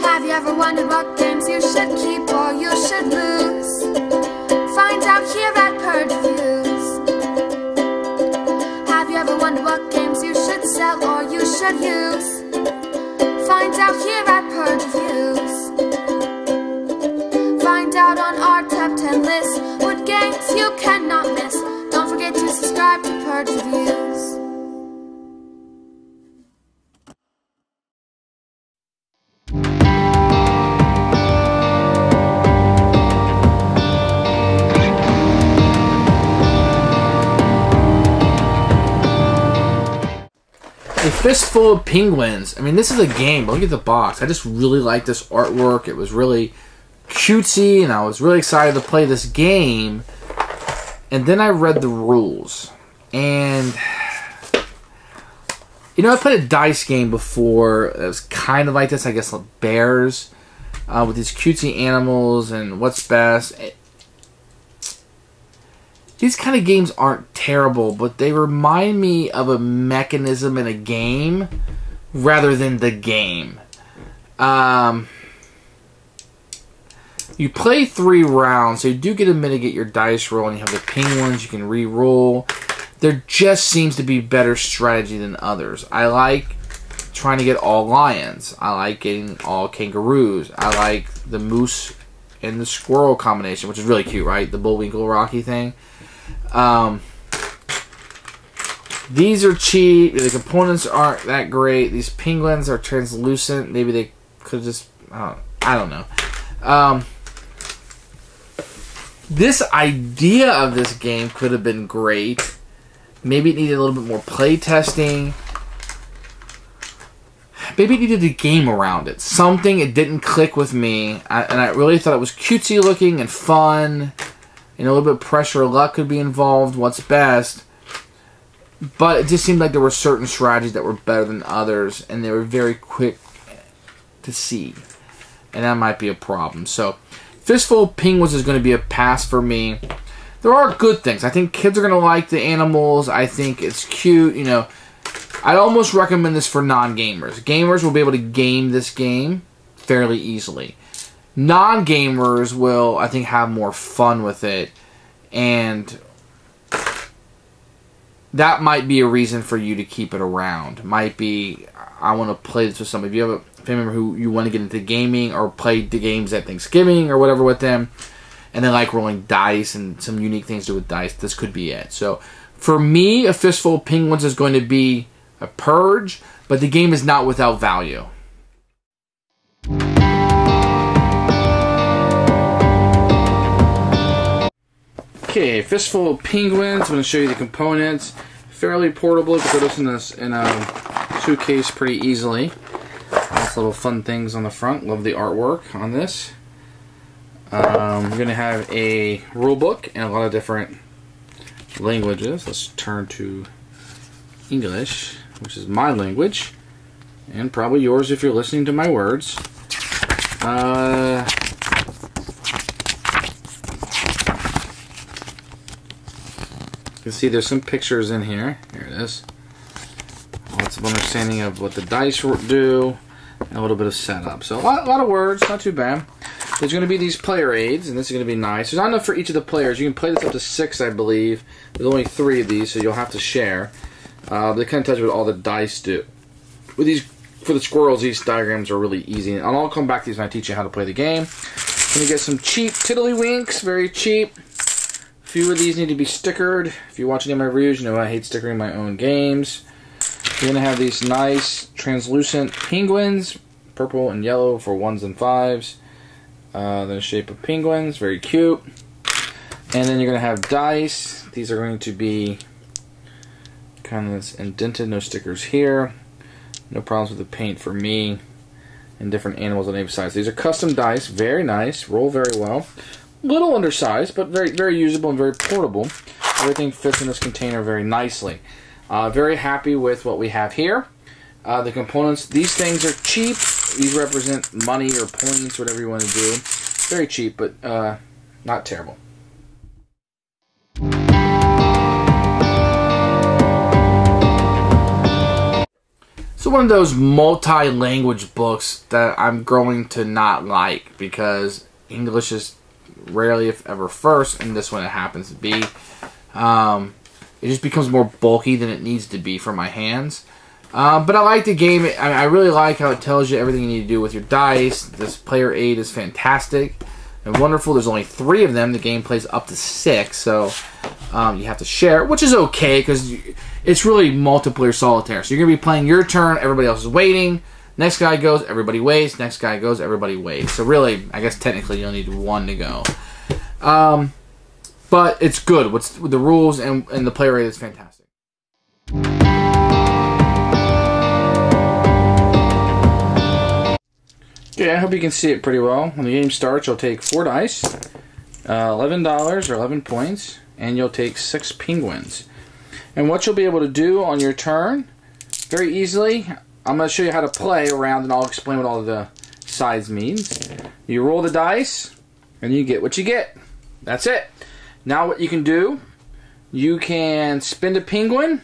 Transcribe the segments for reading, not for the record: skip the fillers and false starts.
Have you ever wondered what games you should keep or you should lose? Find out here at Purge Reviews. Have you ever wondered what games you should sell or you should use? Find out here at Purge Reviews. Find out on our top 10 list what games you cannot miss. Don't forget to subscribe to Purge Reviews. A Fistful of Penguins. I mean, this is a game. Look at the box. I just really like this artwork. It was really cutesy, and I was really excited to play this game. And then I read the rules. And, you know, I played a dice game before. It was kind of like this, I guess, like bears. With these cutesy animals and what's best. These kind of games aren't terrible, but they remind me of a mechanism in a game rather than the game. You play 3 rounds, so you do get a minute to get your dice roll, and you have the penguins you can re-roll. There just seems to be better strategy than others. I like trying to get all lions. I like getting all kangaroos. I like the moose and the squirrel combination, which is really cute, right? The Bullwinkle Rocky thing. These are cheap. The components aren't that great. These penguins are translucent. Maybe they could just... I don't know. This idea of this game could have been great. Maybe it needed a little bit more play testing. Maybe it needed a game around it. Something, it didn't click with me. And I really thought it was cutesy looking and fun. And a little bit of pressure or luck could be involved. What's best? But it just seemed like there were certain strategies that were better than others. And they were very quick to see. And that might be a problem. So, Fistful of Penguins is going to be a pass for me. There are good things. I think kids are going to like the animals. I think it's cute. You know, I'd almost recommend this for non-gamers. Gamers will be able to game this game fairly easily. Non-gamers will, I think, have more fun with it. And that might be a reason for you to keep it around. Might be, I want to play this with somebody. If you have a family member who you want to get into gaming or play the games at Thanksgiving or whatever with them, and they like rolling dice and some unique things to do with dice, this could be it. So, for me, A Fistful of Penguins is going to be a purge, but the game is not without value. Okay, Fistful of Penguins. I'm going to show you the components. Fairly portable. You can put this in a suitcase pretty easily. Lots of little fun things on the front. Love the artwork on this. We're going to have a rule book and a lot of different languages. Let's turn to English, which is my language, and probably yours if you're listening to my words. You can see there's some pictures in here. Here it is. Lots of understanding of what the dice do, and a little bit of setup. So a lot of words, not too bad. There's going to be these player aids, and this is going to be nice. There's not enough for each of the players. You can play this up to 6, I believe. There's only 3 of these, so you'll have to share. They kind of touch what all the dice do. With these, for the squirrels, these diagrams are really easy. And I'll come back to these when I teach you how to play the game. Going to get some cheap tiddlywinks, very cheap. A few of these need to be stickered. If you watch any of my reviews, you know I hate stickering my own games. You're going to have these nice translucent penguins, purple and yellow for 1s and 5s. The shape of penguins, very cute. And then you're going to have dice. These are going to be kind of indented, no stickers here. No problems with the paint for me. And different animals on either side. So these are custom dice, very nice, roll very well. Little undersized, but very, very usable and very portable. Everything fits in this container very nicely. Very happy with what we have here. The components, these things are cheap. These represent money or points, whatever you want to do. Very cheap, but not terrible. It's one of those multi-language books that I'm growing to not like because English is rarely, if ever, first, and this one it happens to be. It just becomes more bulky than it needs to be for my hands. But I like the game. I really like how it tells you everything you need to do with your dice. This player aid is fantastic and wonderful. There's only 3 of them. The game plays up to 6, so you have to share, which is okay because it's really multiplayer solitaire. So you're going to be playing your turn. Everybody else is waiting. Next guy goes, everybody waits. Next guy goes, everybody waits. So really, I guess technically you only need 1 to go. But it's good. With the rules and the player aid is fantastic. Okay, I hope you can see it pretty well. When the game starts, you'll take 4 dice, $11 or 11 points, and you'll take 6 penguins. And what you'll be able to do on your turn, very easily, I'm going to show you how to play around, and I'll explain what all of the sides means. You roll the dice, and you get what you get. That's it. Now what you can do, you can spend a penguin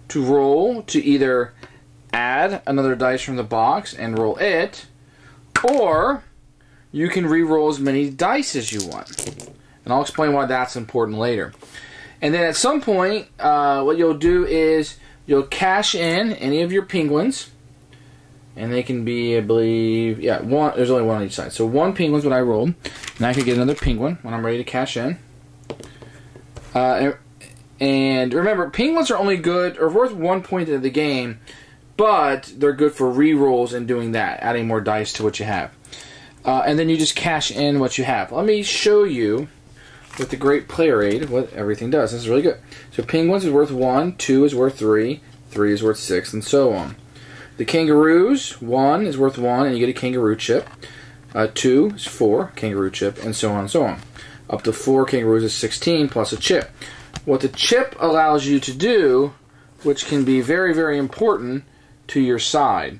to roll to either add another dice from the box and roll it, or you can re-roll as many dice as you want. And I'll explain why that's important later. And then at some point, what you'll do is you'll cash in any of your penguins, and they can be, I believe, yeah, there's only 1 on each side. So 1 penguin's what I rolled, and I could get another penguin when I'm ready to cash in. And remember, penguins are only good, or worth 1 point of the game, but they're good for re-rolls and doing that, adding more dice to what you have. And then you just cash in what you have. Let me show you with the great player aid what everything does. This is really good. So penguins is worth 1, 2 is worth 3, 3 is worth 6, and so on. The kangaroos, 1 is worth 1, and you get a kangaroo chip. 2 is 4, kangaroo chip, and so on and so on. Up to 4 kangaroos is 16 plus a chip. What the chip allows you to do, which can be very, very important to your side,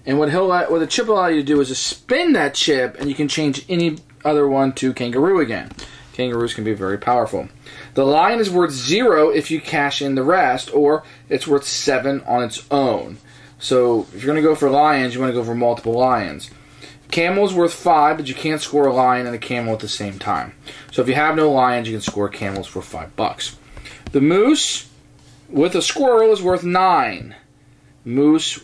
and what the chip will allow you to do is to spin that chip, and you can change any other one to kangaroo again. Kangaroos can be very powerful. The lion is worth 0 if you cash in the rest, or it's worth 7 on its own. So if you're going to go for lions, you want to go for multiple lions. Camel is worth 5, but you can't score a lion and a camel at the same time. So if you have no lions, you can score camels for $5. The moose with a squirrel is worth 9. Moose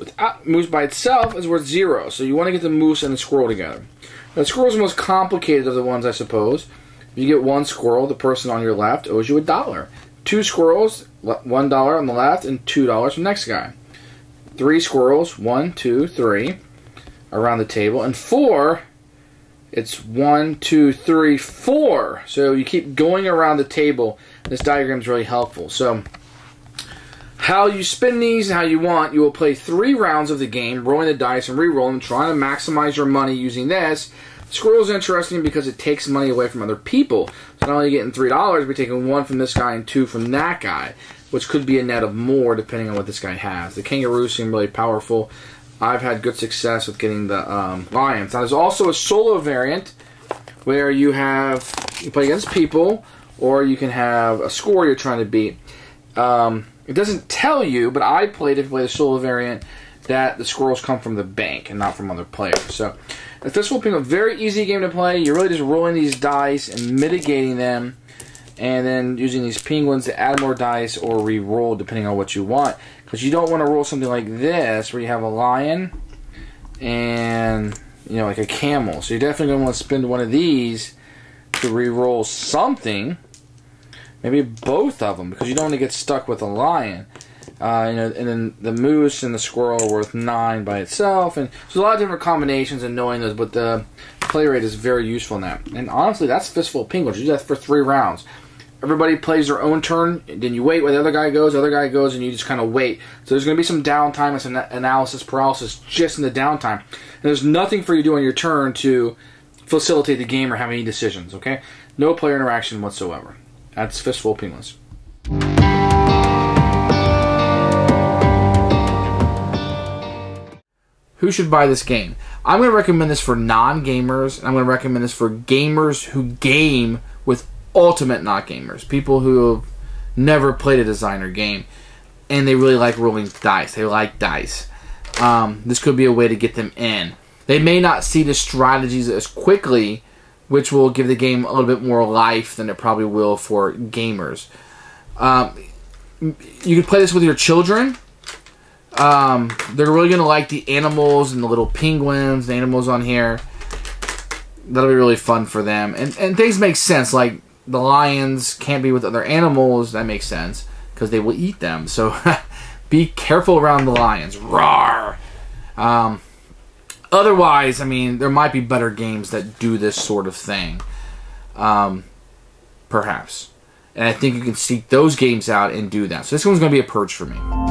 by itself is worth 0. So you want to get the moose and the squirrel together. Now, the squirrel is the most complicated of the ones, I suppose. If you get 1 squirrel, the person on your left owes you $1. 2 squirrels, $1 on the left, and $2 from the next guy. 3 squirrels, 1, 2, 3, around the table, and 4. It's 1, 2, 3, 4. So you keep going around the table. This diagram is really helpful. So how you spin these and how you want, you will play 3 rounds of the game, rolling the dice and re-rolling, trying to maximize your money using this. Squirrel is interesting because it takes money away from other people. So not only are you getting $3, we're taking 1 from this guy and 2 from that guy, which could be a net of more depending on what this guy has. The kangaroos seem really powerful. I've had good success with getting the lions. Now there's also a solo variant where you play against people, or you can have a score you're trying to beat. It doesn't tell you, but I played it to play the solo variant that the squirrels come from the bank and not from other players. So the fistful penguin, very easy game to play. You're really just rolling these dice and mitigating them, and then using these penguins to add more dice or re-roll depending on what you want. Because you don't want to roll something like this where you have a lion and, you know, like a camel. So you're definitely going to want to spend one of these to re-roll something. Maybe both of them, because you don't want to get stuck with a lion. And then the moose and the squirrel are worth 9 by itself. And there's a lot of different combinations and knowing those, but the play rate is very useful in that. And honestly, that's fistful of penguins. You do that for 3 rounds. Everybody plays their own turn, then you wait while the other guy goes, and you just kind of wait. So there's going to be some downtime and some analysis paralysis just in the downtime. And there's nothing for you to do on your turn to facilitate the game or have any decisions, okay? No player interaction whatsoever. That's fistful of penguins. Who should buy this game? I'm going to recommend this for non-gamers, and I'm going to recommend this for gamers who game with ultimate not gamers, people who have never played a designer game. and they really like rolling dice. They like dice. This could be a way to get them in. They may not see the strategies as quickly, which will give the game a little bit more life than it probably will for gamers. You can play this with your children. They're really going to like the animals and the little penguins, the animals on here. That'll be really fun for them. And things make sense, like the lions can't be with other animals. That makes sense, because they will eat them. So be careful around the lions. Roar! Otherwise, I mean, there might be better games that do this sort of thing. Perhaps. And I think you can seek those games out and do that. So this one's going to be a purge for me.